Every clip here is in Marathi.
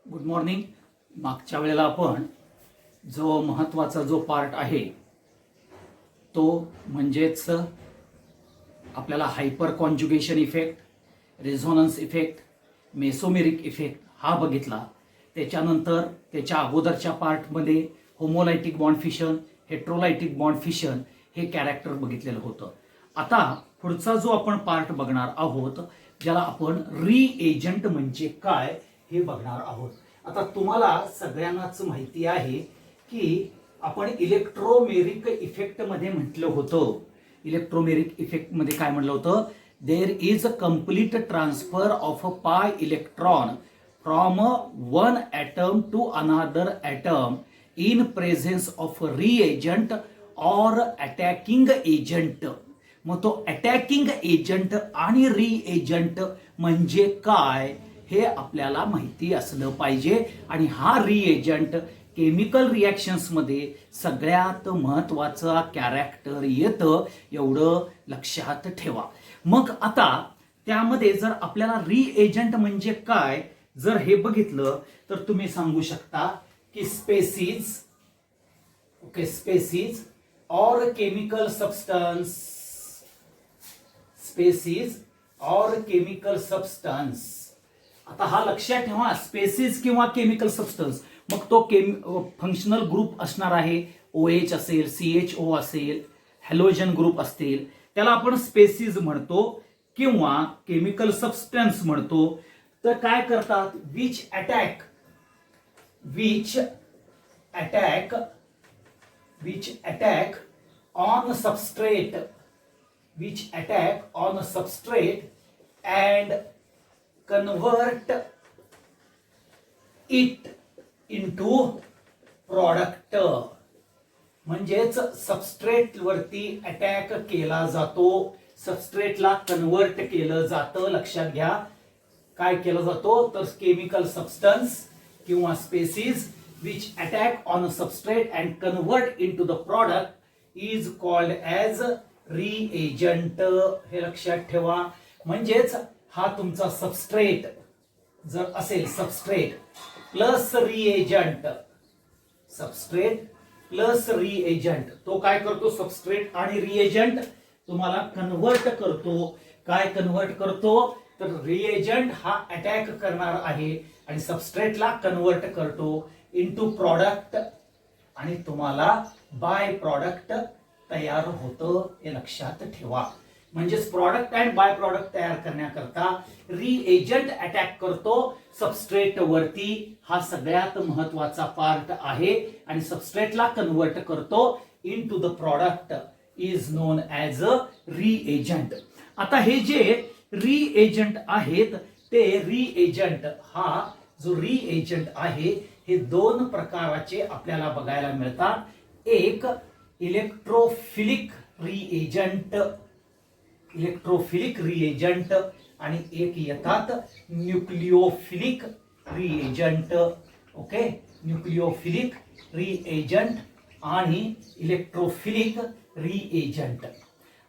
Good morning. मागच्या वेळेला आपण जो महत्त्वाचा जो पार्ट आहे तो म्हणजेच आपल्याला hyper conjugation effect, resonance effect, mesomeric effect हा बघितला. त्याच्यानंतर त्याच्या अगोदरच्या पार्टमध्ये होमोलायटिक बॉन्ड फिशन, हेट्रोलायटिक बॉन्ड फिशन हे कॅरेक्टर बघितलेलं होतं. आता पुढचा जो आपण पार्ट बघणार आहोत ज्याला आपण रिएजंट म्हणजे काय हे बघणार आहोत. आता तुम्हाला सगळ्यांनाच माहिती आहे की आपण इलेक्ट्रोमेरिक इफेक्ट मध्ये म्हटलं होतं. इलेक्ट्रोमेरिक इफेक्ट मध्ये काय म्हटलं होतं? There is a complete transfer of a pi electron from one atom to another atom in presence of reagent or attacking agent. मग तो अटॅकिंग एजंट आणि रिएजंट म्हणजे काय हे आपल्याला माहिती असलं पाहिजे. आणि हा रिएजंट केमिकल रिॲक्शन्स मध्ये सगळ्यात महत्वाचा कॅरेक्टर येतं, एवढं लक्षात ठेवा. मग आता त्यामध्ये जर आपल्याला रिएजंट म्हणजे काय जर हे बघितलं तर तुम्ही सांगू शकता की स्पेसीज, ओके, स्पेसीज और केमिकल सबस्टन्स, स्पेसीज और केमिकल सबस्टन्स. आता हा लक्षात ठेवा, स्पेसीज किंवा केमिकल सबस्टन्स. मग तो फंक्शनल ग्रुप असणार आहे, OH असेल, CHO असेल, हॅलोजन ग्रुप असतील, त्याला आपण स्पेसीज म्हणतो किंवा केमिकल सबस्टन्स म्हणतो. तर काय करतात? Which attack on substrate, which attack on a substrate and convert it into product. म्हणजेच सबस्ट्रेट वरती अटॅक केला जातो, सबस्ट्रेटला कन्वर्ट केलं जातं. लक्षात घ्या काय केलं जातो तर केमिकल सबस्टन्स किंवा species which attack on a substrate and convert into the product is called as reagent. हे लक्षात ठेवा. म्हणजेच हा तुमचा सबस्ट्रेट जर असेल, substrate plus reagent, substrate plus reagent, तो काय करतो? सबस्ट्रेट आणि रिएजंट तुम्हाला कन्वर्ट करतो. काय कन्वर्ट करतो तर रिएजंट हा अटॅक करणार आहे आणि सबस्ट्रेटला कन्वर्ट करतो इनटू प्रॉडक्ट आणि तुम्हाला बाय प्रॉडक्ट तयार होतं. हे लक्षात ठेवा. म्हणजेच प्रॉडक्ट अँड बाय प्रॉडक्ट तयार करण्याकरता रिएजंट अटॅक करतो सबस्ट्रेट वरती. हा सगळ्यात महत्वाचा पार्ट आहे आणि सबस्ट्रेटला कन्वर्ट करतो into the product is non as a reagent. आता हे जे रिएजंट आहेत ते रिएजंट, हा जो रिएजंट आहे हे दोन प्रकाराचे आपल्याला बघायला मिळतात. एक इलेक्ट्रोफिलिक रिएजंट, इलेक्ट्रोफिलिक रिएजंट आणि एक येतात nucleophilic reagent. Okay, nucleophilic reagent आणि इलेक्ट्रोफिलिक रिएजंट.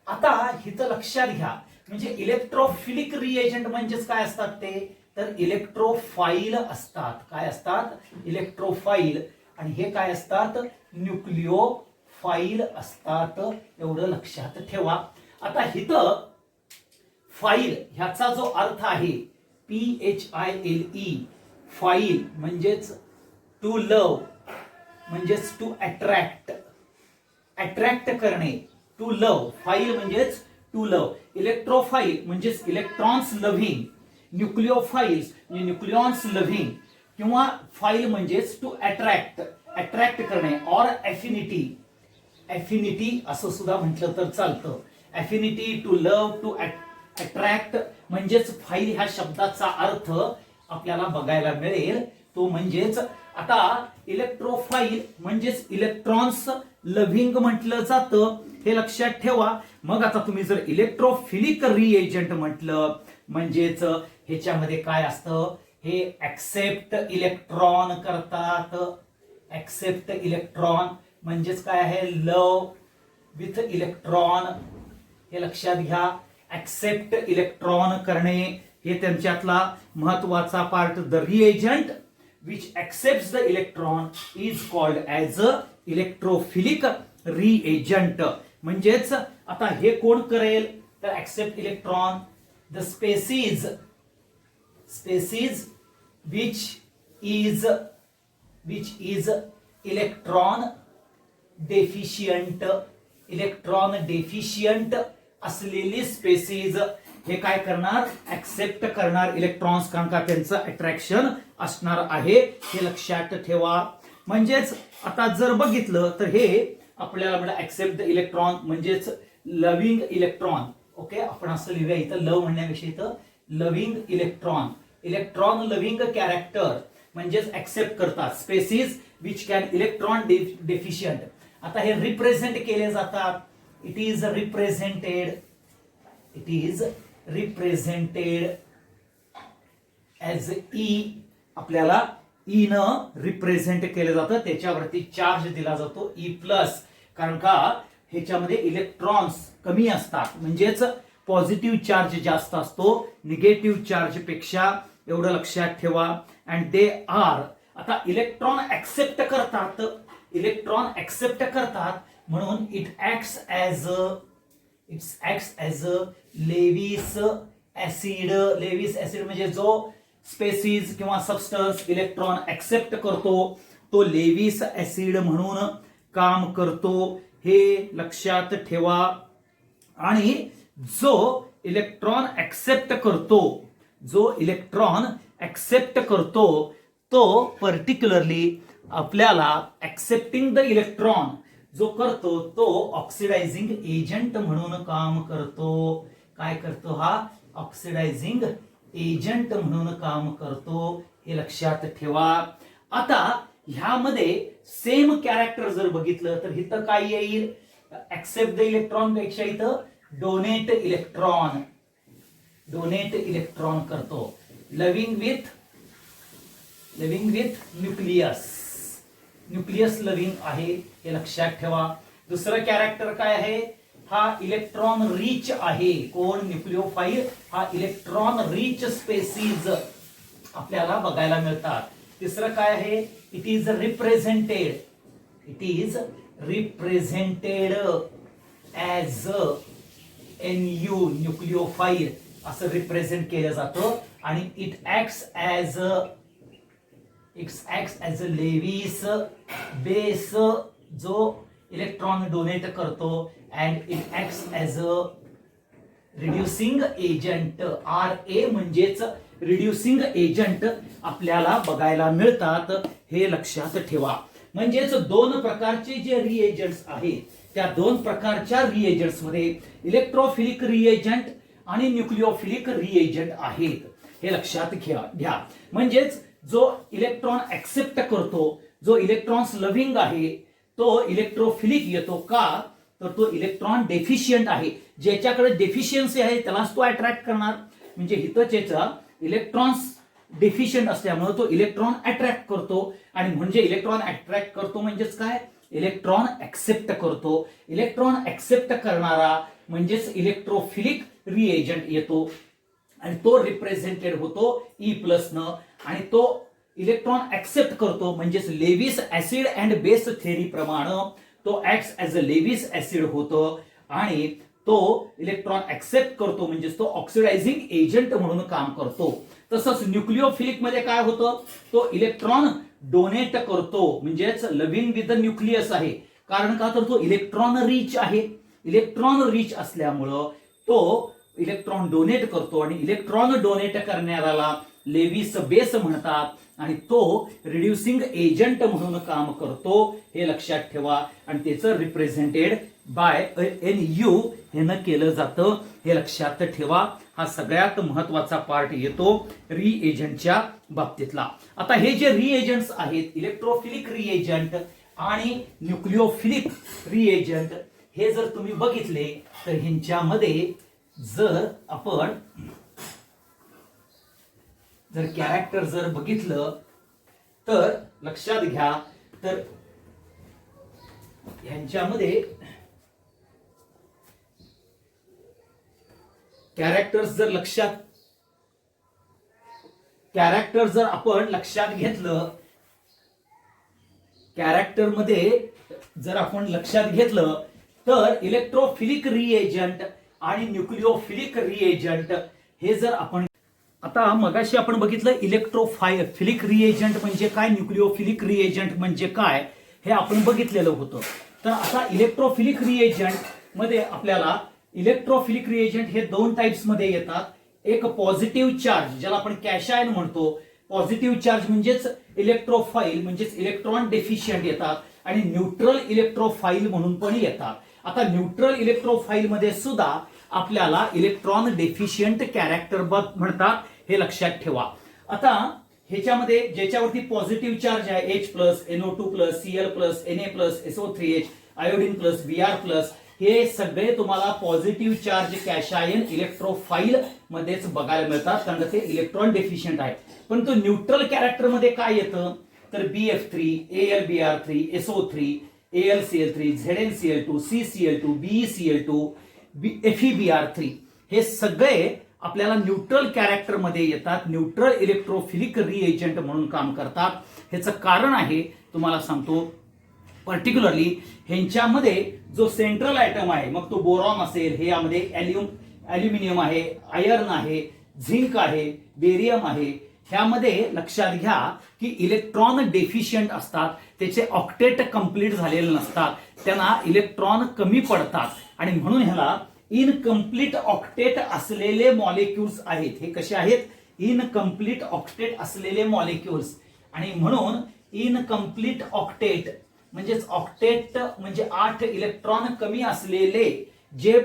आता हिचं लक्षात घ्या, म्हणजे इलेक्ट्रोफिलिक रिएजंट म्हणजेच काय असतात ते तर इलेक्ट्रोफाईल असतात. काय असतात? इलेक्ट्रोफाईल. आणि हे काय असतात? न्यूक्लिओफाईल असतात. एवढं लक्षात ठेवा. आता इथं फाईल ह्याचा जो अर्थ आहे PHILE, फाईल म्हणजेच टू लव, म्हणजेच टू अट्रॅक्ट, अट्रॅक्ट करणे, टू लव. फाईल म्हणजेच टू लव. इलेक्ट्रोफाईल म्हणजेच इलेक्ट्रॉन्स लव्हिंग, न्यूक्लिओफाइल्स म्हणजे न्यूक्लियॉन्स लव्हिंग, किंवा फाईल म्हणजेच टू अट्रॅक्ट, अट्रॅक्ट करणे. ऑर एफिनिटी, एफिनिटी असं सुद्धा म्हटलं तर चालतं. Affinity, to love, to attract म्हणजेच फाईल ह्या शब्दाचा अर्थ आपल्याला बघायला मिळेल. तो म्हणजेच आता इलेक्ट्रोफाईल म्हणजेच इलेक्ट्रॉन्स लव्हिंग म्हटलं जातं. हे लक्षात ठेवा. मग आता तुम्ही जर इलेक्ट्रोफिलिक रिएजंट म्हटलं म्हणजेच ह्याच्यामध्ये काय असतं? हे ऍक्सेप्ट इलेक्ट्रॉन करतात. ऍक्सेप्ट इलेक्ट्रॉन म्हणजेच काय आहे? लव विथ इलेक्ट्रॉन. हे लक्षात घ्या. ऍक्सेप्ट इलेक्ट्रॉन करणे हे त्यांच्यातला महत्वाचा part. The reagent which accepts the electron is called as a electrophilic reagent. म्हणजेच आता हे कोण करेल तर accept electron, the species which is electron deficient असलेली स्पेसीज हे काय करणार ऍक्सेप्ट करणार इलेक्ट्रॉन्स, कारण का त्यांचं अट्रॅक्शन असणार आहे, हे लक्षात ठेवा. म्हणजेच आता जर बघितलं तर हे आपल्याला म्हणजे ऍक्सेप्ट द इलेक्ट्रॉन म्हणजेच लव्हिंग इलेक्ट्रॉन. ओके, आपण असं लिहूया इथं, लव म्हणण्याविषयी इथं लव्हिंग इलेक्ट्रॉन लव्हिंग कॅरेक्टर म्हणजेच ऍक्सेप्ट करतात. Species which can electron deficient. आता हे रिप्रेझेंट केले जातात. It is represented as E. आपल्याला ई न रिप्रेझेंट केलं जातं, त्याच्यावरती चार्ज दिला जातो ई प्लस, कारण का ह्याच्यामध्ये इलेक्ट्रॉन्स कमी असतात, म्हणजेच पॉझिटिव्ह चार्ज जास्त असतो निगेटिव्ह चार्ज पेक्षा, एवढं लक्षात ठेवा. And they are. आता इलेक्ट्रॉन ऍक्सेप्ट करतात म्हणून it acts as a Lewis acid. Lewis acid म्हणजे जो स्पेसीज किंवा सबस्टन्स इलेक्ट्रॉन ऍक्सेप्ट करतो तो लेविस ऍसिड म्हणून काम करतो, हे लक्षात ठेवा. आणि जो इलेक्ट्रॉन ऍक्सेप्ट करतो तो पर्टिक्युलरली आपल्याला ऍक्सेप्टिंग द इलेक्ट्रॉन जो करतो तो ऑक्सिडायझिंग एजंट म्हणून काम करतो. काय करतो हा ऑक्सिडायझिंग एजंट म्हणून काम करतो, हे लक्षात ठेवा. आता ह्यामध्ये सेम कॅरेक्टर जर बघितलं तर इथं काय येईल, ऍक्सेप्ट द इलेक्ट्रॉन पेक्षा इथं डोनेट इलेक्ट्रॉन करतो. लव्हिंग विथ न्यूक्लियस लव्हिंग आहे, हे लक्षात ठेवा. दुसरं कॅरेक्टर काय आहे, हा इलेक्ट्रॉन रिच आहे. कोण न्यूक्लिओफाईल, हा इलेक्ट्रॉन रिच स्पेसीज आपल्याला बघायला मिळतात. तिसरं काय आहे, it is represented as NU nucleophile असं रिप्रेझेंट केलं जातं. आणि it acts as a Lewis base जो इलेक्ट्रॉन डोनेट करतो. And it acts as a reducing agent. RA म्हणजेच रिड्युसिंग एजंट आपल्याला बघायला मिळतात, हे लक्षात ठेवा. म्हणजेच दोन प्रकारचे जे रिएजंट्स आहेत त्या दोन प्रकारच्या रिएजंट्स मध्ये इलेक्ट्रोफिलिक रिएजंट आणि न्यूक्लिओफिलिक रिएजंट आहेत, हे लक्षात घ्या. म्हणजेच जो इलेक्ट्रॉन ऍक्सेप्ट करतो, जो इलेक्ट्रॉन्स लव्हिंग आहे तो इलेक्ट्रोफिलिक येतो. का तर तो इलेक्ट्रॉन डेफिशियंट आहे. ज्याच्याकडे डेफिशियन्सी आहे त्यालाच तो अट्रॅक्ट करणार. म्हणजे हितचेचा इलेक्ट्रॉन्स डेफिशियंट असल्यामुळे तो इलेक्ट्रॉन अट्रॅक्ट करतो. आणि म्हणजे इलेक्ट्रॉन अट्रॅक्ट करतो म्हणजेच काय, इलेक्ट्रॉन ऍक्सेप्ट करतो. इलेक्ट्रॉन ऍक्सेप्ट करणारा म्हणजेच इलेक्ट्रोफिलिक रिएजंट येतो आणि तो रिप्रेझेंटेड होतो ई प्लस न. आणि तो इलेक्ट्रॉन ऍक्सेप्ट करतो म्हणजेच Lewis acid and base theory प्रमाणे तो acts as a Lewis acid होतो. आणि तो इलेक्ट्रॉन ऍक्सेप्ट करतो म्हणजेच तो ऑक्सिडायझिंग एजंट म्हणून काम करतो. तसंच न्यूक्लिओफिलिक मध्ये काय होतं, तो इलेक्ट्रॉन डोनेट करतो म्हणजेच लव्हिंग विथ द न्यूक्लियस आहे. कारण का तर तो इलेक्ट्रॉन रिच आहे. इलेक्ट्रॉन रिच असल्यामुळं तो इलेक्ट्रॉन डोनेट करतो आणि इलेक्ट्रॉन डोनेट करणाऱ्याला लेविस बेस म्हणतात आणि तो रिड्युसिंग एजंट म्हणून काम करतो, हे लक्षात ठेवा. आणि त्याचं रिप्रेझेंटेड बाय NU हे केलं जातं, हे लक्षात ठेवा. हा सगळ्यात महत्वाचा पार्ट येतो रिएजंटच्या बाबतीतला. आता हे जे रिएजंट्स आहेत इलेक्ट्रोफिलिक रिएजंट आणि न्यूक्लिओफिलिक रिएजंट, हे जर तुम्ही बघितले तर ह्यांच्यामध्ये जर आपण कॅरेक्टर जर बघितलं तर लक्षात घ्या, तर ह्यांच्यामध्ये कॅरेक्टर्स जर लक्षात कॅरेक्टर जर आपण लक्षात घेतलं, कॅरेक्टर मध्ये जर आपण लक्षात घेतलं तर इलेक्ट्रोफिलिक रिएजंट आणि न्यूक्लिओफिलिक रिएजंट हे जर आपण आता मगाशी आपण बघितलं इलेक्ट्रोफिलिक रिएजंट म्हणजे काय, न्यूक्लिओफिलिक रिएजंट म्हणजे काय हे आपण बघितलेलं होतं. तर आता इलेक्ट्रोफिलिक रिएजंट मध्ये आपल्याला इलेक्ट्रोफिलिक रिएजंट हे दोन टाइप्स मध्ये येतात. एक पॉझिटिव्ह चार्ज ज्याला आपण कॅशायन म्हणतो, पॉझिटिव्ह चार्ज म्हणजेच इलेक्ट्रोफाईल म्हणजेच इलेक्ट्रॉन डेफिशियंट येतात, आणि न्यूट्रल इलेक्ट्रोफाईल म्हणून पण येतात. आता न्यूट्रल इलेक्ट्रोफाईल मध्ये सुद्धा आपल्याला इलेक्ट्रॉन डेफिशियंट कॅरेक्टर म्हणतात, हे लक्षात ठेवा. आता ह्याच्यामध्ये ज्याच्यावरती पॉझिटिव्ह चार्ज आहे H plus, NO2 plus, Cl plus, Na plus, SO3H, iodine plus, Br plus, हे सगळे तुम्हाला पॉझिटिव्ह चार्ज कॅशायन इलेक्ट्रोफाईल मध्येच बघायला मिळतात, कारण ते इलेक्ट्रॉन डेफिशियंट आहे. पण तो न्यूट्रल कॅरेक्टर मध्ये काय येतं तर BF3, AlBr3, SO3, AlCl3, ZnCl2, CCl2, BeCl2, FeBr3 हे सगळे आपल्याला न्यूट्रल कॅरेक्टर मध्ये येतात, न्यूट्रल इलेक्ट्रोफिलिक रिएजंट म्हणून काम करतात. ह्याचं कारण आहे तुम्हाला सांगतो, पर्टिक्युलरली ह्यांच्यामध्ये जो सेंट्रल आयटम आहे, मग तो बोरॉन असेल, हे यामध्ये ॲल्युमिनियम आहे, आयर्न आहे, झिंक आहे, बेरियम आहे, ह्यामध्ये लक्षात घ्या की इलेक्ट्रॉन डेफिशियंट असतात, त्याचे ऑक्टेट कंप्लीट झालेले नसतात, त्यांना इलेक्ट्रॉन कमी पडतात, आणि म्हणून ह्याला इनकम्प्लीट ऑक्टेट असलेले मॉलिक्युल्स आहेत. हे कसे आहेत, इनकम्प्लीट ऑक्टेट असलेले मॉलिक्युल्स. आणि म्हणून इनकम्प्लीट ऑक्टेट म्हणजेच ऑक्टेट म्हणजे 8 इलेक्ट्रॉन कमी असलेले जे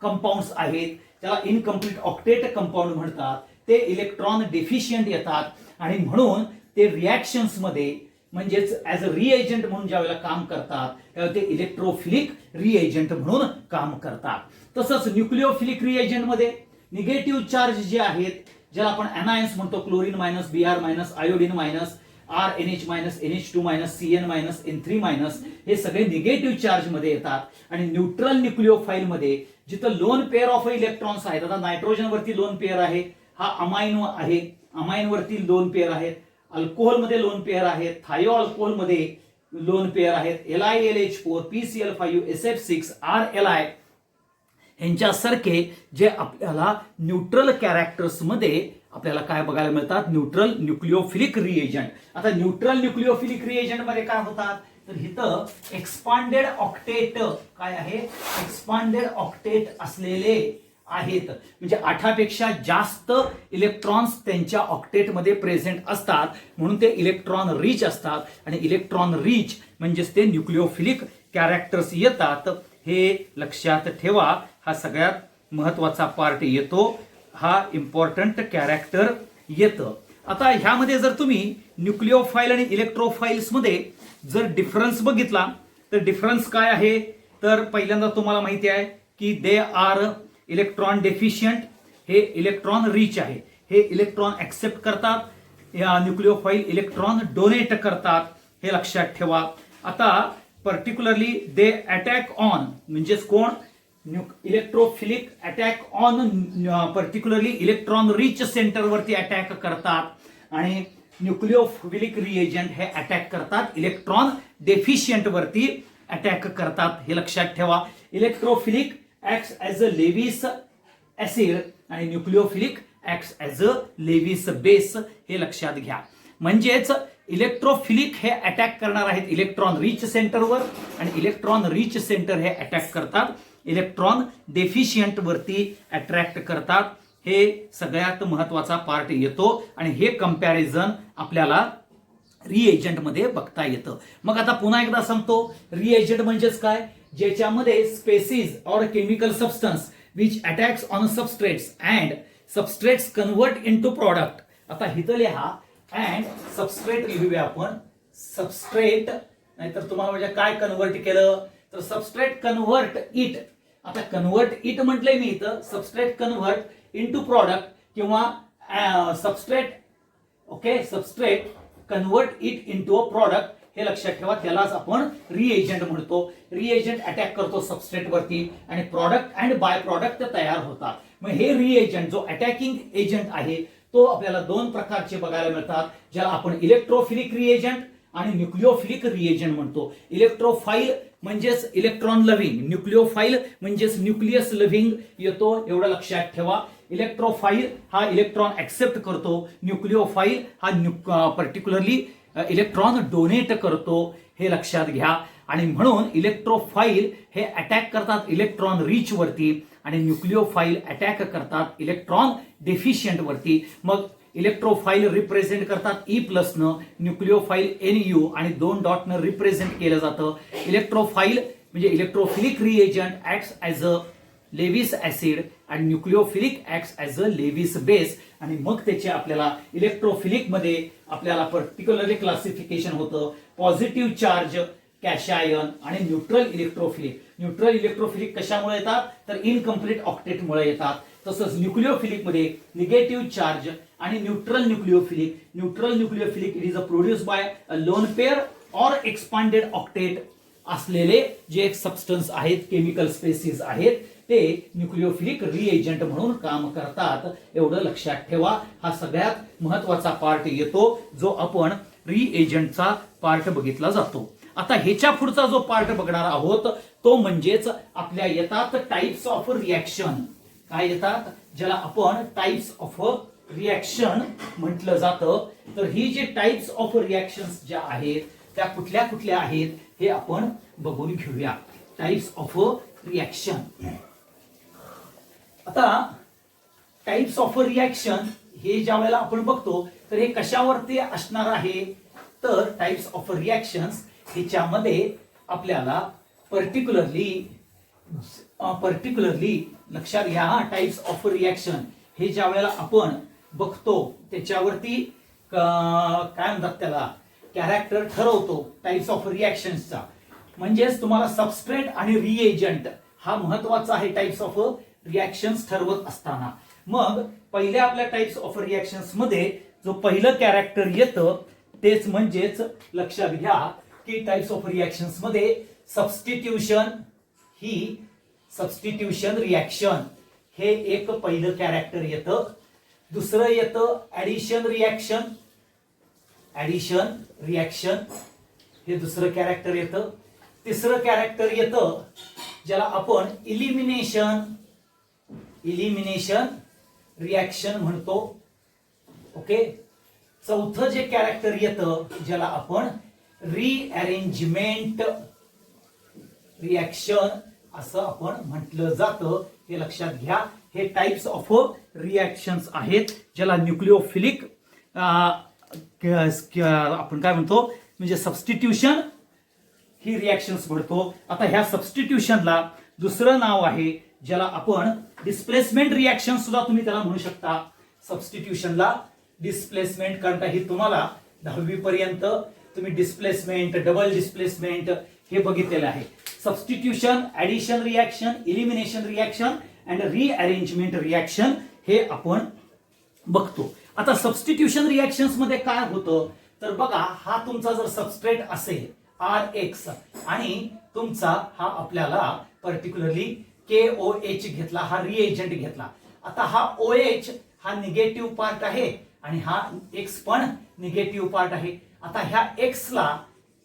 कंपाऊंड्स आहेत त्याला इनकम्प्लीट ऑक्टेट कंपाऊंड म्हणतात. ते इलेक्ट्रॉन डेफिशियंट येतात, आणि म्हणून ते रिॲक्शन्स मध्ये म्हणजेच ऍज अ रिएजंट म्हणून ज्यावेळेला काम करतात त्यावेळेला ते इलेक्ट्रोफिलिक रिएजंट म्हणून काम करतात. तसंच न्यूक्लिओफिलिक रिएजंट मध्ये निगेटिव्ह चार्ज जे आहेत, ज्याला आपण एनायन्स म्हणतो, chlorine minus, Br minus, iodine minus, RNH minus, NH2 minus, Cn minus, N3 minus, हे सगळे निगेटिव्ह चार्ज मध्ये येतात. आणि न्यूट्रल न्यूक्लिओफाईल मध्ये जिथं लोन पेअर ऑफ इलेक्ट्रॉन्स आहेत, आता नायट्रोजन वरती लोन पेअर आहे, हा अमाइन आहे, अमाइन वरती लोन पेअर आहेत, अल्कोहोल मध्ये लोन पेअर आहेत, थायो अल्कोहोल मध्ये लोन पेअर आहेत, LiLH4, PCl5, SF6, RLi यांच्यासारखे जे आपल्याला न्यूट्रल कॅरेक्टर्स मध्ये आपल्याला काय बघायला मिळतात, न्यूट्रल न्यूक्लिओफिलिक रिएजंट. आता न्यूट्रल न्यूक्लिओफिलिक रिएजंट मध्ये काय होतात तर इथं एक्सपांडेड ऑक्टेट काय आहे, एक्सपांडेड ऑक्टेट असलेले आहेत, म्हणजे 8 पेक्षा जास्त इलेक्ट्रॉन्स त्यांच्या ऑक्टेटमध्ये प्रेझेंट असतात, म्हणून ते इलेक्ट्रॉन रिच असतात. आणि इलेक्ट्रॉन रिच म्हणजेच ते न्यूक्लिओफिलिक कॅरेक्टर्स येतात. हे लक्षात ठेवा, हा सगळ्यात महत्वाचा पार्ट येतो, हा इम्पॉर्टंट कॅरेक्टर येतं. आता ह्यामध्ये जर तुम्ही न्यूक्लिओफाईल आणि इलेक्ट्रोफाईल्स मध्ये जर डिफरन्स बघितला तर डिफरन्स काय आहे तर पहिल्यांदा तुम्हाला माहिती आहे की दे आर इलेक्ट्रॉन डेफिशियंट, हे इलेक्ट्रॉन रिच आहे, हे इलेक्ट्रॉन ऍक्सेप्ट करतात, या न्यूक्लिओफाईल इलेक्ट्रॉन डोनेट करतात, हे लक्षात ठेवा. आता पर्टिक्युलरली दे अटॅक ऑन म्हणजेच कोण, electrophilic attack on particularly electron rich centre वरती अटॅक करतात, आणि न्यूक्लिओफिलिक रिएजंट हे अटॅक करतात इलेक्ट्रॉन डेफिशियंट वरती अटॅक करतात, हे लक्षात ठेवा. Electrophilic acts as a Lewis acid आणि nucleophilic acts as a Lewis base, हे लक्षात घ्या. म्हणजेच इलेक्ट्रोफिलिक हे अटॅक करणार आहेत इलेक्ट्रॉन रिच सेंटरवर, आणि इलेक्ट्रॉन रिच सेंटर हे अटॅक करतात इलेक्ट्रॉन डेफिशियंट वरती अट्रॅक्ट करतात. हे सगळ्यात महत्वाचा पार्ट येतो, आणि हे कंपॅरिझन आपल्याला रिएजंट मध्ये बघता येतं. मग आता पुन्हा एकदा सांगतो, रिएजंट म्हणजेच काय, ज्याच्यामध्ये स्पेसिस और chemical substance which attacks on substrates and substrates convert into product. आता इथं लिहा अँड सबस्ट्रेट लिहूया आपण, सबस्ट्रेट, नाहीतर तुम्हाला म्हणजे काय कन्वर्ट केलं तर सबस्ट्रेट कन्वर्ट इट. आता कन्वर्ट इट म्हटलंय मी इथं, सबस्ट्रेट कन्वर्ट इनटू प्रॉडक्ट किंवा substrate, okay, substrate convert it into a product, हे लक्षात ठेवा. त्यालाच आपण रिएजंट म्हणतो. रिएजंट अटॅक करतो सबस्ट्रेट वरती आणि प्रॉडक्ट अँड बाय प्रॉडक्ट तयार होतात. मग हे रिएजंट जो अटॅकिंग एजंट आहे तो आपल्याला दोन प्रकारचे बघायला मिळतात, ज्याला आपण इलेक्ट्रोफिलिक रिएजंट आणि न्यूक्लिओफिलिक रिएजंट म्हणतो. इलेक्ट्रोफाईल म्हणजेच इलेक्ट्रॉन लव्हिंग, न्यूक्लिओफाईल म्हणजेच न्यूक्लियस लव्हिंग येतो, एवढं लक्षात ठेवा. इलेक्ट्रोफाईल हा इलेक्ट्रॉन ऍक्सेप्ट करतो, न्यूक्लिओफाईल हा पर्टिक्युलरली इलेक्ट्रॉन डोनेट करतो, हे लक्षात घ्या. आणि म्हणून इलेक्ट्रोफाईल हे अटॅक करतात इलेक्ट्रॉन रिच वरती आणि न्यूक्लिओफाईल अटॅक करतात इलेक्ट्रॉन डेफिशियंट वरती. मग इलेक्ट्रोफाईल रिप्रेझेंट करतात ई प्लसनं, न्यूक्लिओफाईल NU आणि 2 डॉटनं रिप्रेझेंट केलं जातं. इलेक्ट्रोफाईल म्हणजे electrophilic reagent acts as a Lewis acid आणि nucleophilic acts as a Lewis base. आणि मग त्याचे आपल्याला इलेक्ट्रोफिलिक मध्ये आपल्याला पर्टिक्युलरली क्लासिफिकेशन होतं पॉझिटिव्ह चार्ज कॅशायन आणि न्यूट्रल इलेक्ट्रोफिलिक. न्यूट्रल इलेक्ट्रोफिलिक कशामुळे येतात तर इनकम्प्लीट ऑक्टेटमुळे येतात. तसंच न्यूक्लिओफिलिक मध्ये निगेटिव्ह चार्ज आणि neutral nucleophilic. Neutral nucleophilic it is a produce by a lone pair or expanded octet असलेले जे एक सबस्टन्स आहेत, केमिकल स्पेसिस आहेत, ते न्यूक्लिओफिलिक रिएजंट म्हणून काम करतात, एवढं लक्षात ठेवा. हा सगळ्यात महत्वाचा पार्ट येतो जो आपण रिएजंटचा पार्ट बघितला जातो. आता ह्याच्या पुढचा जो पार्ट बघणार आहोत तो म्हणजेच आपल्या येतात टाइप्स ऑफ रिएक्शन. काय येतात ज्याला आपण टाइप्स ऑफ रिएक्शन म्हटलं जातं. तर ही जे टाइप्स ऑफ रिएक्शन्स ज्या आहेत त्या कुठल्या कुठल्या आहेत हे आपण बघून घेऊया. Types of reaction. आता टाइप्स ऑफ रिएक्शन हे ज्या वेळेला आपण बघतो तर हे कशावरती असणार आहे तर टाइप्स ऑफ रिएक्शन्स ह्याच्यामध्ये आपल्याला पर्टिक्युलरली लक्षात घ्या. टाइप्स ऑफ रिएक्शन हे ज्या वेळेला आपण बघतो त्याच्यावरती काय म्हणतात त्याला कॅरेक्टर ठरवतो टाइप्स ऑफ रिएक्शन्सचा. म्हणजेच तुम्हाला सबस्ट्रेट आणि रिएजंट हा महत्वाचा आहे टाइप्स ऑफ रिएक्शन्स ठरवत असताना. मग पहिल्या आपल्या टाइप्स ऑफ रिएक्शन्स मध्ये जो पहिलं कॅरेक्टर येतं तेच म्हणजेच लक्षात घ्या की टाइप्स ऑफ रिएक्शन्स मध्ये सबस्टिट्यूशन रिएक्शन हे एक पहिलं कॅरेक्टर येतं. दुसरं येतं ऍडिशन रिएक्शन हे दुसरं कॅरेक्टर येतं. तिसरं कॅरेक्टर येतं ज्याला आपण इलिमिनेशन रिएक्शन म्हणतो. ओके. चौथं जे कॅरेक्टर येतं ज्याला आपण रिअरेंजमेंट रिएक्शन असं आपण म्हटलं जातं, हे लक्षात घ्या. हे टाइप्स ऑफ रिएक्शन्स आहेत ज्याला न्यूक्लिओफिलिक आपण काय म्हणतो म्हणजे सबस्टिट्यूशन ही रिएक्शन्स म्हणतो. आता ह्या सबस्टिट्यूशनला दुसरं नाव आहे ज्याला आपण डिस्प्लेसमेंट रिएक्शन सुद्धा तुम्ही त्याला म्हणू शकता. सबस्टिट्यूशनला डिस्प्लेसमेंट, कारण ही तुम्हाला 10वी पर्यंत तुम्ही डिस्प्लेसमेंट, डबल डिस्प्लेसमेंट हे बघितलेलं आहे. Substitution, addition reaction, elimination reaction and rearrangement reaction हे आपण बघतो. आता सबस्टिट्यूशन रिएक्शन्स मध्ये काय होतं तर बघा, हा तुमचा जर सबस्ट्रेट असेल RX आणि तुमचा हा आपल्याला पर्टिक्युलरली KOH घेतला, हा रिएजंट घेतला. आता हा OH हा निगेटिव्ह पार्ट आहे आणि हा X पण निगेटिव्ह पार्ट आहे. आता ह्या X ला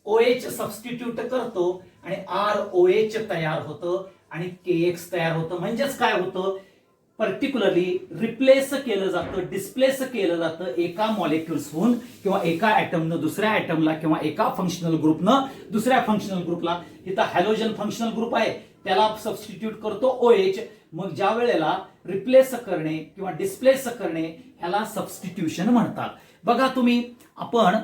OH सबस्टिट्यूट करतो आणि ROH तयार होतं आणि KX तयार होतं. म्हणजेच काय होतं पर्टिक्युलरली रिप्लेस केलं जातं, डिस्प्लेस केलं जातं एका मॉलिक्युल्सहून किंवा एका ऍटमनं दुसऱ्या ऍटमला किंवा एका फंक्शनल ग्रुपनं दुसऱ्या फंक्शनल ग्रुपला. इथं हॅलोजन फंक्शनल ग्रुप आहे त्याला सबस्टिट्यूट करतो OH. मग ज्या वेळेला रिप्लेस करणे किंवा डिस्प्लेस करणे ह्याला सबस्टिट्यूशन म्हणतात. बघा तुम्ही आपण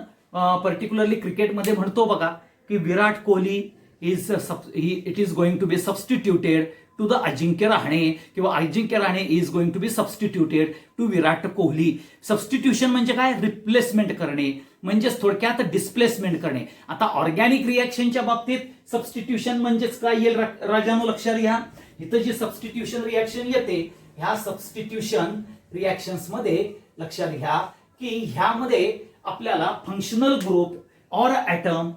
पर्टिक्युलरली क्रिकेटमध्ये म्हणतो बघा की Virat Kohli it is going to be substituted to the Ajinkya Rahane किंवा Ajinkya Rahane is going to be substituted to Virat Kohli. Substitution म्हणजे काय रिप्लेसमेंट करणे, म्हणजेच थोडक्यात डिस्प्लेसमेंट करणे. आता ऑर्गॅनिक रिएक्शनच्या बाबतीत सबस्टिट्यूशन म्हणजेच काय येईल राजानो लक्षात घ्या. इथं जी सबस्टिट्यूशन रिएक्शन येते ह्या सबस्टिट्यूशन रिएक्शन्स मध्ये लक्षात घ्या की ह्यामध्ये आपल्याला फंक्शनल ग्रुप ऑर ऍटम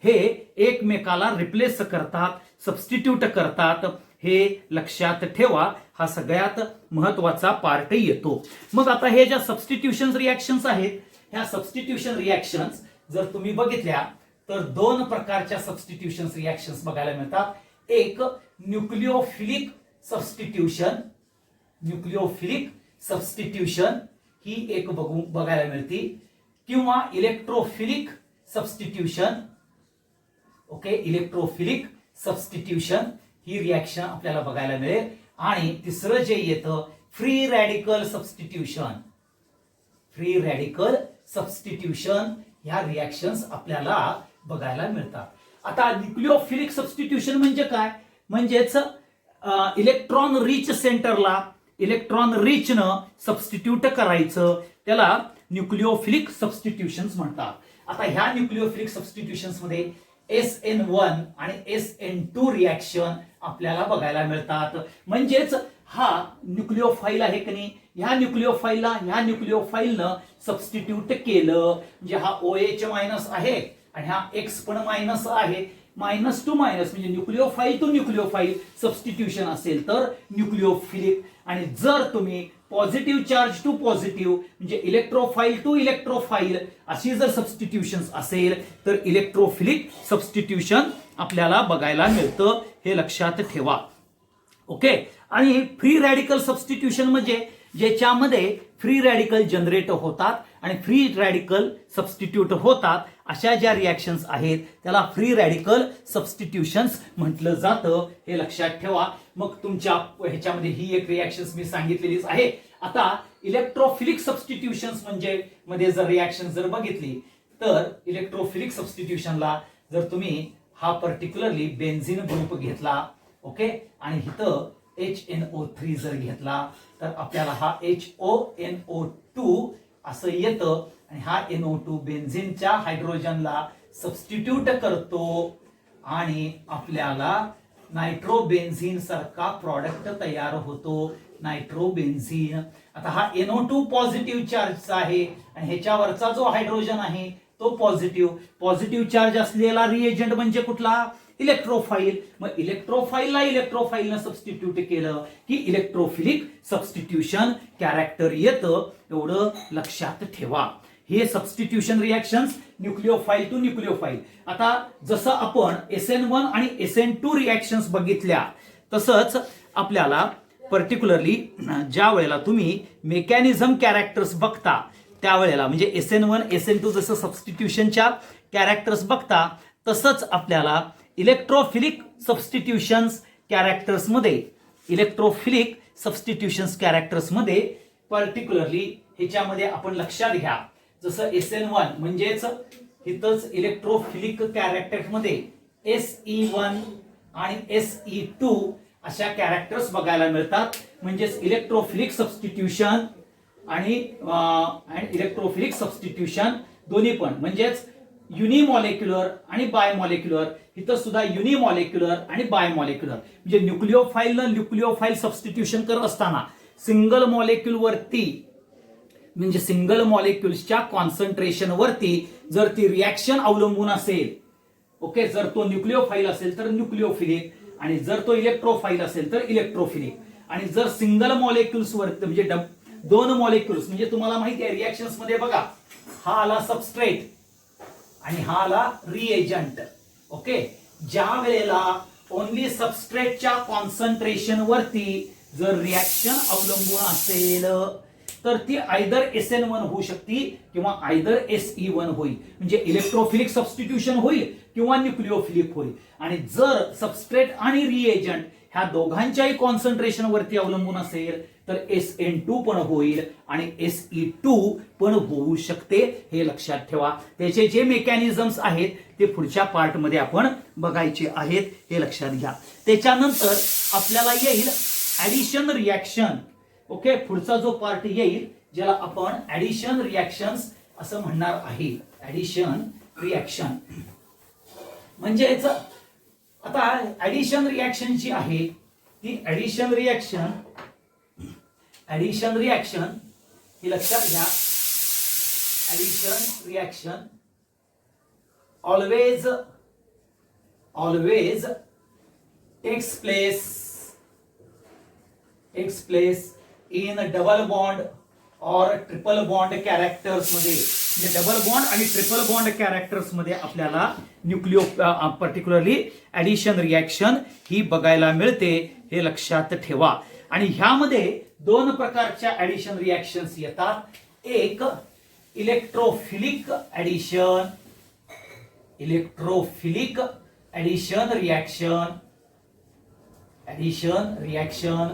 हे एकमेकाला रिप्लेस करतात, सबस्टिट्यूट करतात. हे लक्षात ठेवा. हा सगळ्यात महत्वाचा पार्ट येतो. मग आता हे ज्या सबस्टिट्यूशन रिॲक्शन्स आहेत, ह्या सबस्टिट्यूशन रिॲक्शन्स जर तुम्ही बघितल्या तर दोन प्रकारच्या सबस्टिट्यूशन रिॲक्शन्स बघायला मिळतात. एक न्यूक्लिओफिलिक सबस्टिट्यूशन, न्यूक्लिओफिलिक सबस्टिट्यूशन ही एक बघायला मिळते, किंवा electrophilic substitution. Okay, electrophilic substitution ही रिॲक्शन आपल्याला बघायला मिळेल. आणि तिसरं जे येतं free radical substitution. Free radical substitution ह्या रिॲक्शन्स आपल्याला बघायला मिळतात. आता न्यूक्लिओफिलिक सबस्टिट्यूशन म्हणजे काय? म्हणजेच इलेक्ट्रॉन रिच सेंटरला इलेक्ट्रॉन रिच न सबस्टिट्यूट करायचं, त्याला न्यूक्लिओफिलिक सबस्टिट्यूशन्स म्हणतात. आता ह्या न्यूक्लिओफिलिक सबस्टिट्यूशन्स मध्ये SN1 आणि SN2 रिॲक्शन आपल्याला बघायला मिळतात. म्हणजेच हा न्यूक्लिओफाईल आहे की नाही, ह्या न्यूक्लिओफाईलला ह्या न्यूक्लिओफाईलनं सबस्टिट्यूट केलं, म्हणजे हा OH मायनस आहे आणि हा X पण मायनस आहे. मायनस टू मायनस म्हणजे न्यूक्लिओफाईल टू न्यूक्लिओफाईल सबस्टिट्यूशन असेल तर न्यूक्लिओफिलिक. आणि जर तुम्ही पॉझिटिव्ह चार्ज टू पॉझिटिव्ह म्हणजे इलेक्ट्रोफाईल टू इलेक्ट्रोफाईल अशी जर सबस्टिट्यूशन असेल तर इलेक्ट्रोफिलिक सबस्टिट्यूशन आपल्याला बघायला मिळतं. हे लक्षात ठेवा. ओके. आणि फ्री रॅडिकल सबस्टिट्यूशन म्हणजे ज्याच्यामध्ये फ्री रॅडिकल जनरेट होतात आणि फ्री रॅडिकल सबस्टिट्यूट होतात, अशा ज्या रिॲक्शन्स आहेत त्याला फ्री रॅडिकल सबस्टिट्यूशन्स म्हटलं जातं. हे लक्षात ठेवा. मग तुमच्या ह्याच्यामध्ये ही एक रिॲक्शन्स मी सांगितलेलीच आहे. आता इलेक्ट्रोफिलिक सबस्टिट्यूशन्स म्हणजे मध्ये जर रिॲक्शन जर बघितली तर इलेक्ट्रोफिलिक सबस्टिट्यूशनला जर तुम्ही हा पर्टिक्युलरली बेन्झिन ग्रुप घेतला, ओके, आणि इथं HNO3 जर घेतला तर आपल्याला हा HONO2 असं येतं. आणि हा NO2 बेन्झिनच्या हायड्रोजनला सबस्टिट्यूट करतो आणि आपल्याला नायट्रोबेन्झिन सारखा प्रॉडक्ट तयार होतो, नायट्रोबेन्झिन. आता हा NO2 पॉझिटिव्ह चार्जचा आहे आणि ह्याच्यावरचा जो हायड्रोजन आहे तो पॉझिटिव्ह चार्ज असलेला रिएजंट म्हणजे कुठला? इलेक्ट्रोफाईल. मग इलेक्ट्रोफाईलला इलेक्ट्रोफाईलनं सबस्टिट्यूट केलं की इलेक्ट्रोफिलिक सबस्टिट्यूशन कॅरेक्टर येतं. एवढं लक्षात ठेवा. हे substitution reactions nucleophile to nucleophile. आता जसं आपण SN1 आणि SN2 रिॲक्शन्स बघितल्या तसंच आपल्याला पर्टिक्युलरली ज्या वेळेला तुम्ही मेकॅनिझम कॅरेक्टर्स बघता त्यावेळेला म्हणजे SN1 SN2 जसं सबस्टिट्यूशनच्या कॅरेक्टर्स बघता तसंच आपल्याला इलेक्ट्रोफिलिक सबस्टिट्यूशन्स कॅरेक्टर्समध्ये पर्टिक्युलरली ह्याच्यामध्ये आपण लक्षात घ्या. जसं SN1 म्हणजेच इथंच इलेक्ट्रोफिलिक कॅरेक्टर्समध्ये SE1 आणि SE2 अशा कॅरेक्टर्स बघायला मिळतात. म्हणजेच इलेक्ट्रोफिलिक सबस्टिट्यूशन आणि इलेक्ट्रोफिलिक सबस्टिट्यूशन दोन्ही पण, म्हणजेच युनिमॉलिक्युलर आणि बायमॉलिक्युलर. इथं सुद्धा युनिमॉलिक्युलर आणि बायमॉलिक्युलर म्हणजे न्यूक्लिओफाईलनं न्यूक्लिओफाईल सबस्टिट्यूशन करत असताना सिंगल मॉलिक्युल वरती म्हणजे सिंगल मॉलिक्युल्सच्या कॉन्सन्ट्रेशन वरती जर ती रिॲक्शन अवलंबून असेल, ओके, जर तो न्यूक्लिओफाईल असेल तर न्यूक्लिओफिलिक आणि जर तो इलेक्ट्रोफाईल असेल तर इलेक्ट्रोफिलिक. आणि जर सिंगल मॉलिक्युल्स वरती म्हणजे दोन मॉलिक्युल्स म्हणजे तुम्हाला माहिती आहे रिॲक्शन्स मध्ये बघा, हा आला सबस्ट्रेट आणि हा आला रिएजंट. ओके, ज्या वेळेला ओनली सबस्ट्रेटच्या कॉन्सन्ट्रेशन वरती जर रिॲक्शन अवलंबून असेल तर ती आयदर SN1 होऊ शकते किंवा आयदर SE1 होईल. म्हणजे इलेक्ट्रोफिलिक सबस्टिट्यूशन होईल किंवा न्यूक्लिओफिलिक होईल. आणि जर सबस्ट्रेट आणि रिएजंट ह्या दोघांच्याही कॉन्सन्ट्रेशन वरती अवलंबून असेल तर SN2 पण होईल आणि SE2 पण होऊ शकते. हे लक्षात ठेवा. त्याचे जे मेकॅनिझम्स आहेत ते पुढच्या पार्ट मध्ये आपण बघायचे आहेत. हे लक्षात घ्या. त्याच्यानंतर आपल्याला येईल ऍडिशन रिॲक्शन. ओके, पुढचा जो पार्ट येईल ज्याला आपण ऍडिशन रिॲक्शन्स असं म्हणणार आहे. ऍडिशन रिॲक्शन म्हणजेच आता ऍडिशन रिॲक्शन जी आहे ती ऍडिशन रिॲक्शन ही लक्षात घ्या. Addition reaction always takes place takes place in double bond or triple bond characters मध्ये. म्हणजे डबल बॉन्ड आणि ट्रिपल बॉन्ड कॅरेक्टर्स मध्ये आपल्याला न्यूक्लिओ पर्टिक्युलरली ऍडिशन रिॲक्शन ही बघायला मिळते, हे लक्षात ठेवा. आणि ह्यामध्ये दोन प्रकारच्या ऍडिशन रिॲक्शन्स येतात. एक electrophilic addition, electrophilic addition reaction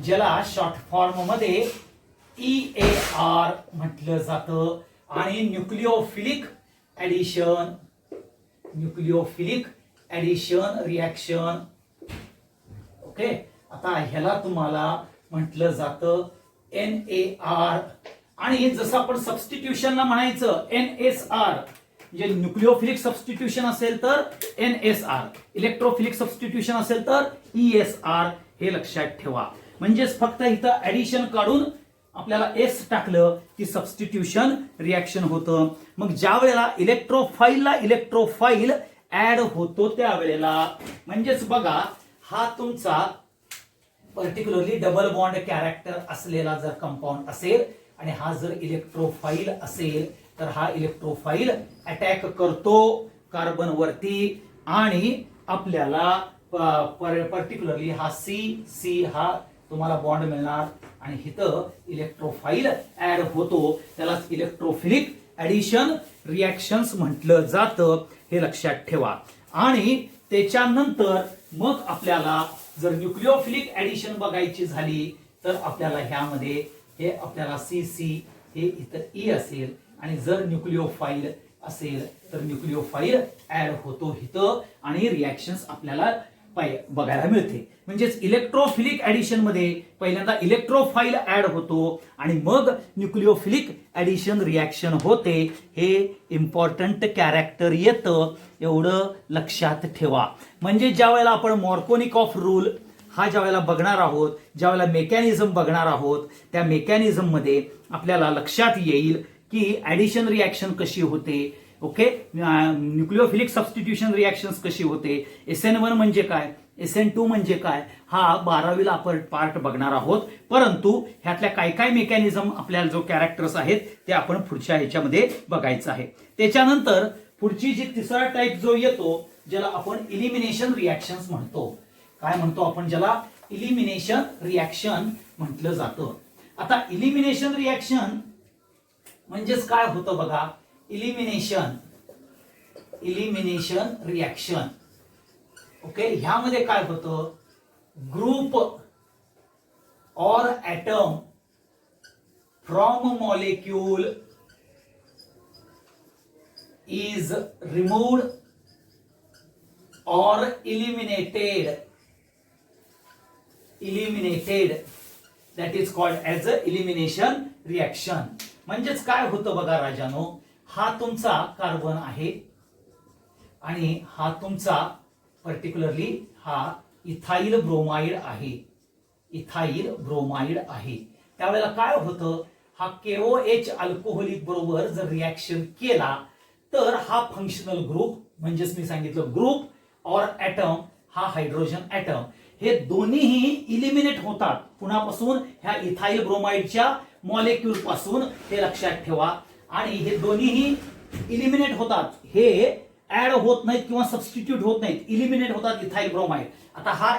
ज्याला शॉर्ट फॉर्म मध्ये EAR म्हटलं जातं. आणि न्यूक्लिओफिलिक ऍडिशन रिॲक्शन. ओके, आता ह्याला तुम्हाला म्हटलं जातं NAR. आणि जसं आपण सबस्टिट्यूशनला म्हणायचं NSR, म्हणजे न्यूक्लिओफिलिक सबस्टिट्यूशन असेल तर NSR, इलेक्ट्रोफिलिक सबस्टिट्यूशन असेल तर ESR, हे लक्षात ठेवा. म्हणजेच फक्त इथं ऍडिशन काढून आपल्याला S टाकलं की सबस्टिट्यूशन रिॲक्शन होतं. मग ज्या वेळेला इलेक्ट्रोफाईल ऍड होतो त्यावेळेला, म्हणजेच बघा हा तुमचा पर्टिक्युलरली डबल बॉन्ड कॅरेक्टर असलेला जर कंपाऊंड असेल आणि हा जर इलेक्ट्रोफाईल असेल तर हा इलेक्ट्रोफाईल अटॅक करतो कार्बन वरती आणि आपल्याला पर्टिक्युलरली हा C हा तुम्हाला बॉन्ड मिळणार आणि इथं इलेक्ट्रोफाईल ऍड होतो. त्याला इलेक्ट्रोफिलिक ऍडिशन रिॲक्शन्स म्हटलं जातं, हे लक्षात ठेवा. आणि त्याच्यानंतर मग आपल्याला जर न्यूक्लिओफिलिक ऍडिशन बघायची झाली तर आपल्याला ह्यामध्ये हे आपल्याला CC हे इथं E असेल आणि जर न्यूक्लिओफाईल असेल तर न्यूक्लिओफाईल ऍड होतो इथं आणि रिॲक्शन्स आपल्याला बघायला मिळते. म्हणजेच इलेक्ट्रोफिलिक ऍडिशन मध्ये पहिल्यांदा इलेक्ट्रोफाईल ऍड होतो आणि मग न्यूक्लिओफिलिक ऍडिशन रिॲक्शन होते. हे इम्पॉर्टंट कॅरेक्टर येतं, एवढं लक्षात ठेवा. म्हणजे ज्या वेळेला आपण मार्कोनिकॉफ रूल हा ज्या वेळेला बघणार आहोत, ज्या वेळेला मेकॅनिझम बघणार आहोत, त्या मेकॅनिझम मध्ये आपल्याला लक्षात येईल की ऍडिशन रिॲक्शन कशी होते. ओके, न्यूक्लिओफिलिक सबस्टिट्यूशन रिॲक्शन्स कशी होते, SN1 म्हणजे काय, SN2 म्हणजे काय, हा 12वीला आपण पार्ट बघणार आहोत. परंतु ह्यातल्या काय काय मेकॅनिझम आपल्याला जो कॅरेक्टर्स आहेत ते आपण पुढच्या ह्याच्यामध्ये बघायचं आहे. त्याच्यानंतर पुढची जी तिसरा टाईप जो येतो ज्याला आपण इलिमिनेशन रिॲक्शन्स म्हणतो. काय म्हणतो आपण ज्याला? इलिमिनेशन रिॲक्शन म्हटलं जातं. आता इलिमिनेशन रिॲक्शन म्हणजेच काय होतं बघा. इलिमिनेशन रिॲक्शन, ओके, ह्यामध्ये काय होतं, group or atom from molecule is removed or eliminated, that is called as a elimination reaction. म्हणजेच काय होतं बघा राजानो, हा तुमचा कार्बन आहे आणि हा तुमचा पर्टिक्युलरली हा इथाइल ब्रोमाइड आहे. त्यावेळेला काय होतं, हा KOH अल्कोहोलिक बरोबर जर रिॲक्शन केला तर हा फंक्शनल ग्रुप, म्हणजेच मी सांगितलं ग्रुप और ॲटम, हा हायड्रोजन ॲटम, हे दोन्हीही इलिमिनेट होतात. कुणापासून? ह्या इथाइल ब्रोमाइडच्या मॉलिक्यूल पासून, हे लक्षात ठेवा. आणि हे दोन्हीही इलिमिनेट होतात, हे ऍड होत नाहीत किंवा सबस्टिट्यूट होत नाहीत, इलिमिनेट होतात इथाइल ब्रोमाइड. आता हा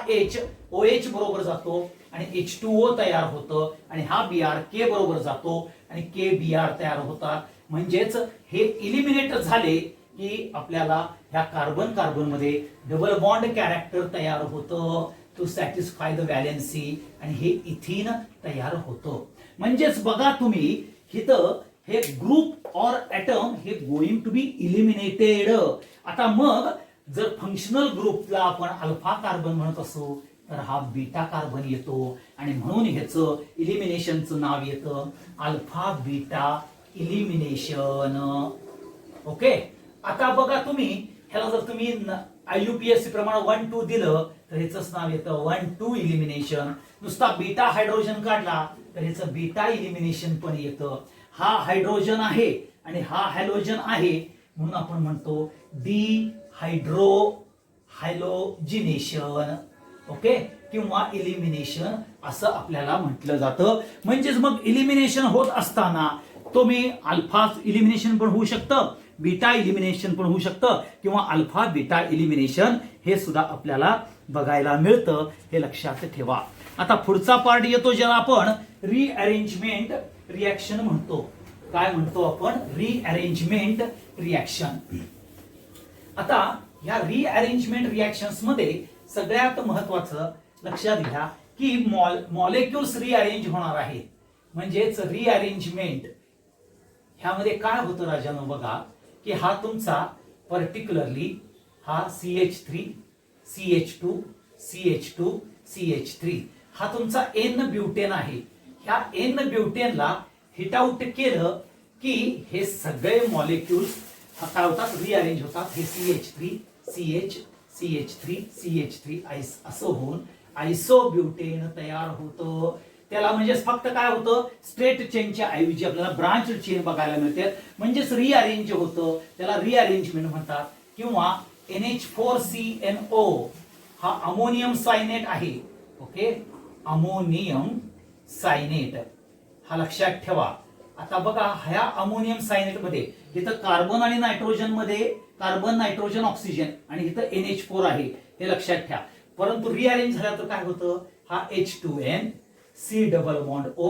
OH बरोबर जातो आणि H2O तयार होतं आणि हा Br K बरोबर जातो आणि KBr तयार होतात. म्हणजेच हे इलिमिनेट झाले की आपल्याला ह्या कार्बन मध्ये डबल बॉन्ड कॅरेक्टर तयार होतं टू सॅटिस्फाय द व्हॅलेन्सी आणि हे इथिन तयार होतं. म्हणजेच बघा तुम्ही इथं हे ग्रुप और ॲटम हे गोइंग टू बी इलिमिनेटेड. आता मग जर फंक्शनल ग्रुपला आपण अल्फा कार्बन म्हणत असू तर हा बीटा कार्बन येतो आणि म्हणून ह्याचं इलिमिनेशनचं नाव येतं अल्फा बीटा इलिमिनेशन. ओके, आता बघा तुम्ही ह्याला जर तुम्ही IUPAC प्रमाणे 1-2 दिलं तर ह्याचंच नाव येतं 1-2 इलिमिनेशन. नुसता बीटा हायड्रोजन काढला तर ह्याचं बीटा इलिमिनेशन पण येतं. हा हायड्रोजन आहे आणि हा हॅलोजन आहे म्हणून आपण म्हणतो डिहायड्रो हॅलोजिनेशन. ओके, किंवा इलिमिनेशन असं आपल्याला म्हटलं जातं. म्हणजेच मग इलिमिनेशन होत असताना तुम्ही अल्फा इलिमिनेशन पण होऊ शकतं, बीटा इलिमिनेशन पण होऊ शकतं किंवा अल्फा बीटा इलिमिनेशन हे सुद्धा आपल्याला बघायला मिळतं, हे लक्षात ठेवा. आता पुढचा पार्ट येतो ज्याला आपण रिअरेंजमेंट रिॲक्शन म्हणतो. काय म्हणतो आपण? Rearrangement reaction. आता ह्या रिअरेंजमेंट रिॲक्शन्स मध्ये सगळ्यात महत्वाचं लक्षात घ्या की मॉलिक्युल्स रिअरेंज होणार आहेत. म्हणजेच रिअरेंजमेंट ह्यामध्ये काय होतं राजानो, बघा की हा तुमचा पर्टिक्युलरली हा CH3 CH2 CH2 CH3 हा तुमचा N ब्युटेन आहे. ह्या N ब्युटेनला हिट आउट केलं की हे सगळे मॉलिक्युल्स काय होतात? रिअरेंज होतात. हे CH3 CH CH3 CH3 असं होऊन आयसोब्युटेन तयार होतं. त्याला म्हणजेच फक्त काय होतं? स्ट्रेट चेनच्या ऐवजी आपल्याला ब्रांच चेन बघायला मिळते. म्हणजेच रिअरेंज होतं, त्याला रिअरेंजमेंट म्हणतात. किंवा NH4CNO हा अमोनियम सायनेट आहे. ओके, अमोनियम सायनेट हा लक्षात ठेवा. आता बघा ह्या अमोनियम सायनेट मध्ये इथं कार्बन आणि नायट्रोजन मध्ये कार्बन नायट्रोजन ऑक्सिजन आणि इथं NH4 आहे, हे लक्षात ठेवा. परंतु रिअरेंज झाला तर काय होतं? हा H2N C double bond O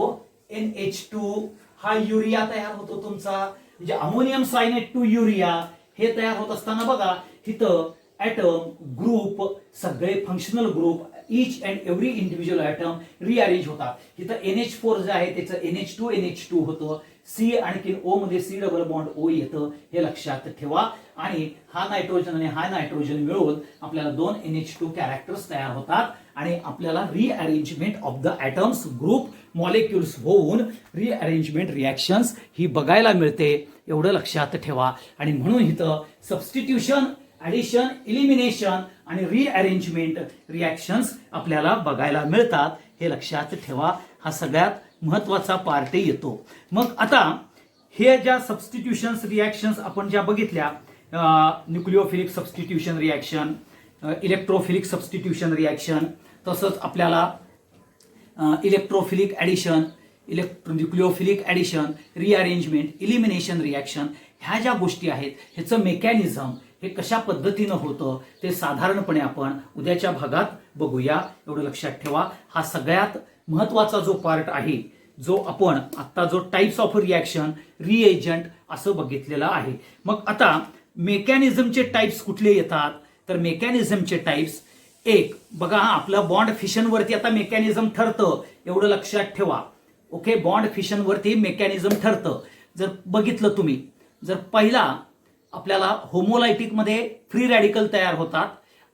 NH2 हा युरिया तयार होतो तुमचा. म्हणजे अमोनियम सायनेट टू युरिया हे तयार होत असताना बघा इथं ऍटम ग्रुप सगळे functional group each and every individual atom rearrange होतात. इथं NH4 जे आहे त्याचं NH2 होतं. C आणखी O मध्ये C डबल बॉन्ड O येतं, हे लक्षात ठेवा. आणि हा नायट्रोजन आणि हा नायट्रोजन मिळून आपल्याला 2 NH2 कॅरेक्टर्स तयार होतात आणि आपल्याला rearrangement of the atoms group molecules होऊन रिअरेंजमेंट रिॲक्शन्स ही बघायला मिळते, एवढं लक्षात ठेवा. आणि म्हणून इथं सबस्टिट्यूशन, ऍडिशन, इलिमिनेशन आणि रिअरेंजमेंट रिॲक्शन्स आपल्याला बघायला मिळतात, हे लक्षात ठेवा. हा सगळ्यात महत्वाचा पार्ट येतो. मग आता हे ज्या सबस्टिट्यूशन्स रिॲक्शन्स आपण ज्या बघितल्या, nucleophilic substitution reaction, electrophilic substitution reaction, तसंच आपल्याला electrophilic addition, nucleophilic addition, rearrangement, elimination reaction, ह्या ज्या गोष्टी आहेत ह्याचं मेकॅनिझम हे कशा पद्धतीनं होतं ते साधारणपणे आपण उद्याच्या भागात बघूया, एवढं लक्षात ठेवा. हा सगळ्यात महत्वाचा जो पार्ट आहे, जो आपण आता जो टाइप्स ऑफ रिॲक्शन रिएजंट असं बघितलेलं आहे. मग आता मेकॅनिझमचे टाइप्स कुठले येतात? तर मेकॅनिझमचे टाइप्स एक बघा, आपलं बॉन्ड फिशन वरती आता मेकॅनिझम ठरतं, एवढं लक्षात ठेवा. ओके, बॉन्ड फिशन वरती मेकॅनिझम ठरतं. जर बघितलं तुम्ही, जर पहिला आपल्याला होमोलायटिक मध्ये फ्री रॅडिकल तयार होतात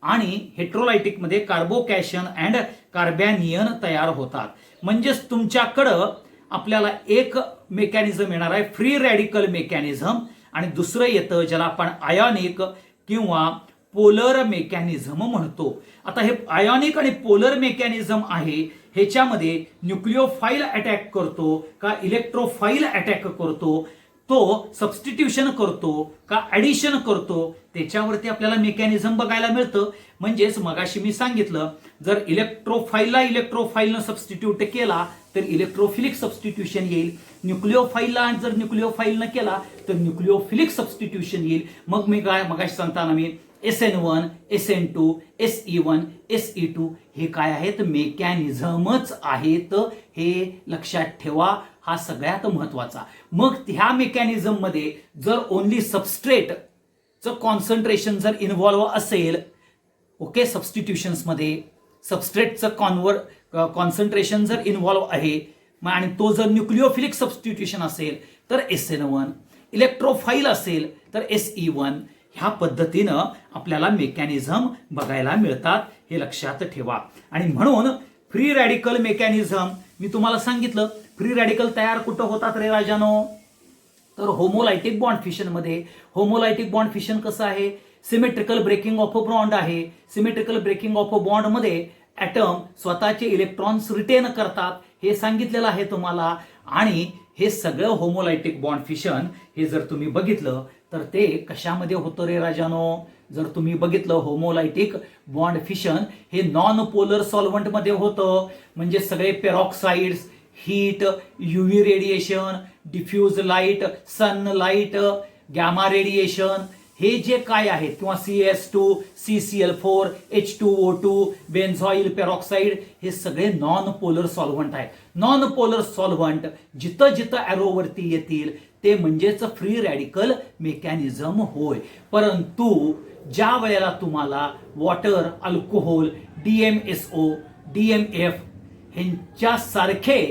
आणि हेट्रोलायटिक मध्ये कार्बोकॅशन अँड कार्बॅनियन तयार होतात. म्हणजेच तुमच्याकडं आपल्याला एक मेकॅनिझम येणार आहे फ्री रॅडिकल मेकॅनिझम आणि दुसरं येतं ज्याला आपण आयोनिक किंवा पोलर मेकॅनिझम म्हणतो. आता हे आयोनिक आणि पोलर मेकॅनिझम आहे, ह्याच्यामध्ये न्यूक्लिओफाईल अटॅक करतो का इलेक्ट्रोफाईल अटॅक करतो, तो सबस्टिट्यूशन करतो का ऍडिशन करतो, त्याच्यावरती आपल्याला मेकॅनिझम बघायला मिळतं. म्हणजेच मगाशी मी सांगितलं, जर इलेक्ट्रोफाईलला इलेक्ट्रोफाईलनं सबस्टिट्यूट केला तर इलेक्ट्रोफिलिक सबस्टिट्यूशन येईल. न्यूक्लिओफाईलला जर न्यूक्लिओफाईलनं केला तर न्यूक्लिओफिलिक सबस्टिट्यूशन येईल. मग मी काय मगाशी सांगताना मी SN1 SN2 SE1 SE2 हे काय आहेत? मेकॅनिझमच आहेत, हे लक्षात ठेवा. हा सगळ्यात महत्वाचा. मग ह्या मेकॅनिझम मध्ये जर ओनली सबस्ट्रेटचं कॉन्सन्ट्रेशन जर इन्व्हॉल्व असेल, ओके, सबस्टिट्यूशन्स मध्ये सबस्ट्रेटचं कॉन्सन्ट्रेशन जर इन्व्हॉल्व आहे आणि तो जर न्यूक्लिओफिलिक सबस्टिट्यूशन असेल तर SN1, इलेक्ट्रोफाईल असेल तर SE1, ह्या पद्धतीनं आपल्याला मेकॅनिझम बघायला मिळतात, हे लक्षात ठेवा. आणि म्हणून फ्री रॅडिकल मेकॅनिझम मी तुम्हाला सांगितलं, फ्री रॅडिकल तयार कुठं होतात रे राजानो? तर होमोलायटिक बॉन्ड फिशन मध्ये. होमोलायटिक बॉन्ड फिशन कसं आहे? Symmetrical breaking of a bond आहे. Symmetrical breaking of a bond मध्ये ऍटम स्वतःचे इलेक्ट्रॉन्स रिटेन करतात, हे सांगितलेलं आहे तुम्हाला. आणि हे सगळं होमोलायटिक बॉन्ड फिशन हे जर तुम्ही बघितलं तर ते कशामध्ये होतं रे राजानो? जर तुम्ही बघितलं होमोलायटिक बॉन्ड फिशन हे नॉन पोलर सॉल्व्हंटमध्ये होतं. म्हणजे सगळे peroxides, heat, UV radiation, diffuse light, sunlight, gamma radiation हे जे काय आहेत किंवा CS2, CCl4, H2O2, benzoyl peroxide हे सगळे नॉन पोलर सॉल्व्हंट आहेत. नॉन पोलर सॉल्व्हंट जिथं जिथं अॅरोवरती येतील ते म्हणजेच फ्री रॅडिकल मेकॅनिझम होय. परंतु ज्या वेळेला तुम्हाला वॉटर, अल्कोहोल, DMSO, DMF ह्यांच्यासारखे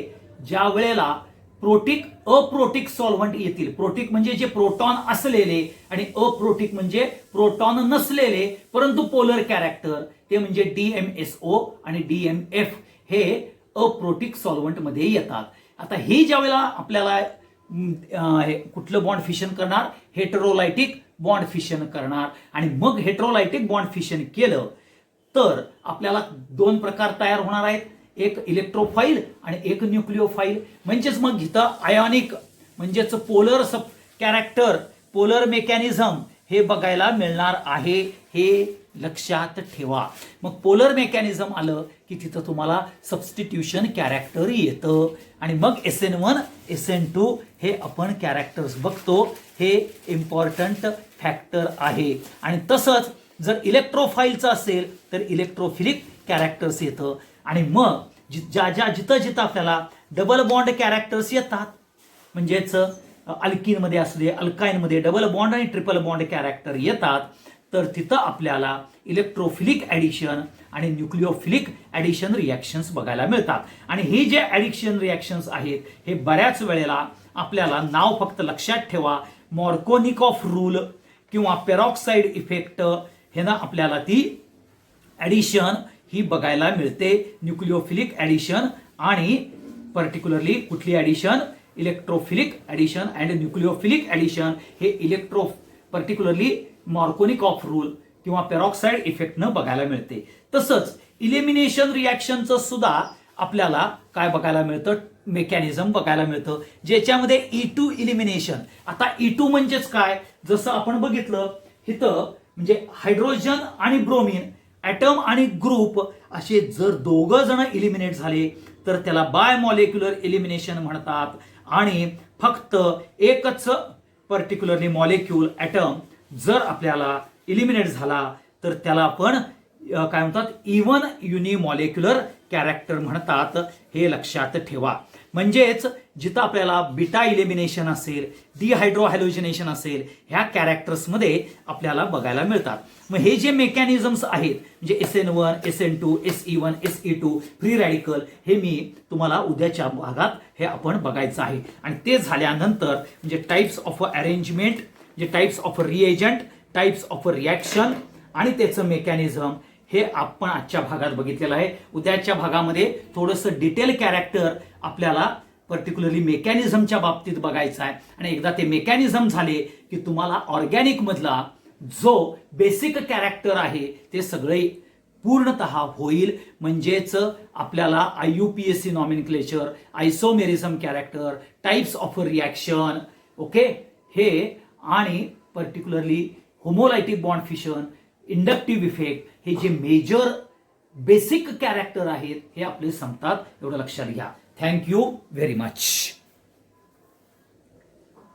ज्या वेळेला अप्रोटिक सॉल्व्हंट येतील, प्रोटिक म्हणजे जे प्रोटॉन असलेले आणि अप्रोटिक म्हणजे प्रोटॉन नसलेले परंतु पोलर कॅरेक्टर, ते म्हणजे DMSO आणि DMF हे अप्रोटिक सॉल्व्हंट मध्ये येतात. आता ही ज्या वेळेला आपल्याला कुठलं बॉन्ड फिशन करणार? हेटेरोलायटिक बॉन्ड फिशन करणार. आणि मग हेटेरोलायटिक बॉन्ड फिशन केलं तर आपल्याला दोन प्रकार तयार होणार आहेत, एक इलेक्ट्रोफाईल आणि एक न्यूक्लिओफाईल. म्हणजेच मग इथं आयोनिक म्हणजेच पोलर सब कॅरेक्टर, पोलर मेकॅनिझम हे बघायला मिळणार आहे. हे लक्षात ठेवा. मग पोलर मेकॅनिझम आलं की तिथं तुम्हाला सबस्टिट्यूशन कॅरेक्टर येतं आणि मग SN1, SN2 हे आपण कॅरेक्टर्स बघतो. हे इम्पॉर्टंट फॅक्टर आहे. आणि तसंच जर इलेक्ट्रोफाईलचं असेल तर इलेक्ट्रोफिलिक कॅरेक्टर्स येतं. आणि मग जिथं आपल्याला डबल बॉन्ड कॅरेक्टर्स येतात, म्हणजेच अल्किनमध्ये असले, अल्काईनमध्ये डबल बॉन्ड आणि ट्रिपल बॉन्ड कॅरेक्टर येतात, तर तिथं आपल्याला इलेक्ट्रोफिलिक ॲडिशन आणि न्यूक्लिओफिलिक ॲडिशन रिॲक्शन्स बघायला मिळतात. आणि हे जे ॲडिशन रिॲक्शन्स आहेत हे बऱ्याच वेळेला आपल्याला नाव फक्त लक्षात ठेवा, मॉर्कोनिकॉफ रूल किंवा पेरॉक्साईड इफेक्ट हे ना आपल्याला ती ॲडिशन ही बघायला मिळते. न्यूक्लिओफिलिक ॲडिशन आणि पर्टिक्युलरली कुठली addition? Electrophilic addition and nucleophilic addition हे पर्टिक्युलरली मॉर्कोनिकॉफ रूल किंवा पेरॉक्साईड इफेक्टनं बघायला मिळते. तसंच इलिमिनेशन रिॲक्शनचं सुद्धा आपल्याला काय बघायला मिळतं? मेकॅनिझम बघायला मिळतं, ज्याच्यामध्ये E2 इलिमिनेशन. आता E2 म्हणजेच काय? जसं आपण बघितलं इथं म्हणजे हायड्रोजन आणि ब्रोमीन, ॲटम आणि ग्रुप असे जर दोघं जण इलिमिनेट झाले तर त्याला बाय मॉलिक्युलर इलिमिनेशन म्हणतात. आणि फक्त एकच पर्टिक्युलरली मॉलिक्यूल ॲटम जर आपल्याला इलिमिनेट झाला तर त्याला आपण काय म्हणतात? इव्हन युनिमॉलिक्युलर कॅरेक्टर म्हणतात. हे लक्षात ठेवा. म्हणजेच जिथं आपल्याला बीटा इलिमिनेशन असेल, डिहायड्रोहॅलोजिनेशन असेल, ह्या कॅरेक्टर्समध्ये आपल्याला बघायला मिळतात. मग हे जे मेकॅनिझम्स आहेत म्हणजे SN1, SN2, SE1, SE2 free radical हे मी तुम्हाला उद्याच्या भागात हे आपण बघायचं आहे. आणि ते झाल्यानंतर म्हणजे टाइप्स ऑफ अरेंजमेंट, म्हणजे types of reagent, types of reaction आणि त्याचं मेकॅनिझम हे आपण आजच्या भागात बघितलेलं आहे. उद्याच्या भागामध्ये थोडंसं डिटेल कॅरेक्टर आपल्याला पर्टिक्युलरली मेकॅनिझमच्या बाबतीत बघायचं आहे. आणि एकदा ते मेकॅनिझम झाले की तुम्हाला ऑर्गॅनिक मधला जो बेसिक कॅरेक्टर आहे ते सगळे पूर्णतः होईल. म्हणजेच आपल्याला IUPAC nomenclature, isomerism character, types of reaction, okay, हे आणि particularly homolytic bond fission, inductive effect हे जे मेजर बेसिक कॅरेक्टर आहेत हे आपले संपतात. एवढं लक्षात घ्या. Thank you very much.